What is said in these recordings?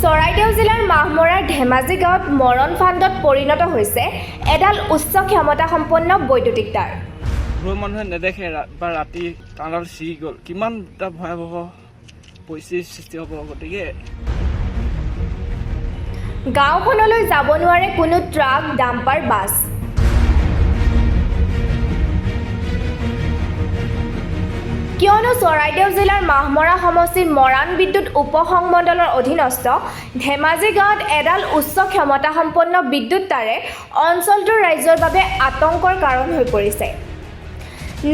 চৰাইদেউ জিলাৰ মাহমৰাৰ ধেমাজি গাঁৱত মৰণ ফান্দত পৰিণত হৈছে এডাল উচ্চ ক্ষমতা সম্পন্ন বৈদ্যুতিক তাঁৰ। মানুহে নেদেখে বা ৰাতি তাঁৰডাল ছিগি গ'ল, কিমান এটা ভয়াৱহ পৰিস্থিতিৰ সৃষ্টি হ'ব। গতিকে গাঁওখনলৈ যাব নোৱাৰে কোনো ট্ৰাক, ডাম্পাৰ, বাছ। কিয়নো চৰাইদেউ জিলাৰ মাহমৰা সমষ্টিৰ মৰাণ বিদ্যুৎ উপসংমণ্ডলৰ অধীনস্থ ধেমাজি গাঁৱত এডাল উচ্চ ক্ষমতা সম্পন্ন বিদ্যুৎ তাঁৰে অঞ্চলটোৰ ৰাইজৰ বাবে আতংকৰ কাৰণ হৈ পৰিছে।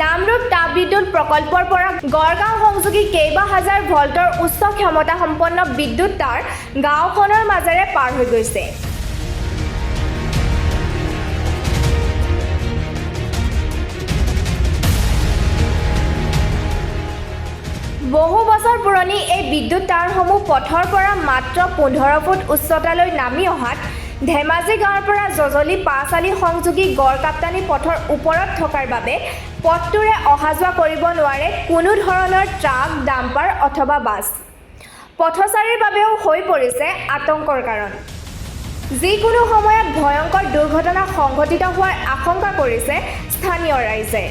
নামৰূপ তাপ বিদ্যুৎ প্ৰকল্পৰ পৰা গড়গাঁও সংযোগী কেইবা হাজাৰ ভল্টৰ উচ্চ ক্ষমতা সম্পন্ন বিদ্যুৎ তাঁৰ গাঁওখনৰ মাজেৰে পাৰ হৈ গৈছে। বহু বছৰ পুৰণি এই বিদ্যুৎ তাঁৰসমূহ পথৰ পৰা মাত্ৰ 15 ফুট উচ্চতালৈ নামি অহাত ধেমাজি গাঁৱৰ পৰা জজলি পাঁচআলি সংযোগী গড়কাপ্তানি পথৰ ওপৰত থকাৰ বাবে পথটোৰে অহা যোৱা কৰিব নোৱাৰে কোনো ধৰণৰ ট্ৰাক, ডাম্পাৰ অথবা বাছ। পথচাৰীৰ বাবেও হৈ পৰিছে আতংকৰ কাৰণ। যিকোনো সময়ত ভয়ংকৰ দুৰ্ঘটনা সংঘটিত হোৱাৰ আশংকা কৰিছে স্থানীয় ৰাইজে।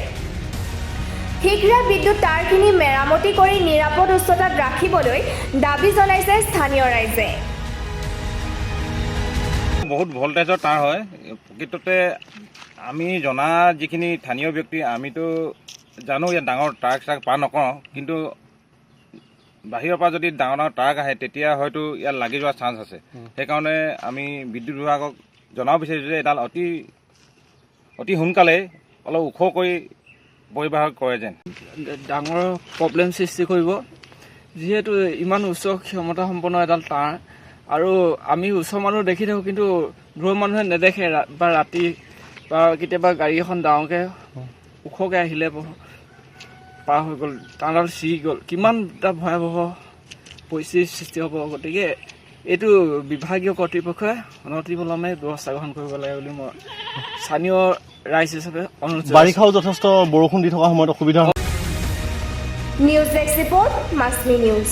শীঘ্ৰে বিদ্যুৎ তাঁৰখিনি মেৰামতি কৰি নিৰাপদ উচ্চতাত ৰাখিবলৈ দাবী জনাইছে স্থানীয় ৰাইজে। বহুত ভল্টেজৰ তাঁৰ হয়। প্ৰকৃততে আমি জনা যিখিনি স্থানীয় ব্যক্তি আমিতো জানো ইয়াত ডাঙৰ ট্ৰাক পাৰ নকৰোঁ, কিন্তু বাহিৰৰ পৰা যদি ডাঙৰ ডাঙৰ ট্ৰাক আহে তেতিয়া হয়তো ইয়াত লাগি যোৱাৰ চান্স আছে। সেইকাৰণে আমি বিদ্যুৎ বিভাগক জনাব বিচাৰিছোঁ যে এডাল অতি সোনকালে অলপ ওখ কৰি পৰিবাহ কৰে যেন। ডাঙৰ প্ৰব্লেম সৃষ্টি কৰিব, যিহেতু ইমান উচ্চ ক্ষমতা সম্পন্ন এডাল তাঁৰ, আৰু আমি ওচৰৰ মানুহ দেখি থাকোঁ, কিন্তু দূৰৰ মানুহে নেদেখে বা ৰাতি বা কেতিয়াবা গাড়ী এখন ডাঙৰকৈ ওখকৈ আহিলে পাৰ হৈ গ'ল, তাঁৰডাল ছিগি গ'ল, কিমান এটা ভয়াৱহ পৰিস্থিতিৰ সৃষ্টি হ'ব। গতিকে এইটো বিভাগীয় কৰ্তৃপক্ষই অনতিপলমে ব্যৱস্থা গ্ৰহণ কৰিব লাগে বুলি মই স্থানীয় ৰাইজ হিচাপে অনুৰোধ জনাইছোঁ। বাৰিষাও যথেষ্ট বৰষুণ দি থকা সময়ত অসুবিধা হয়। নিউজ ডেস্ক ৰিপৰ্ট, মাছলি নিউজ।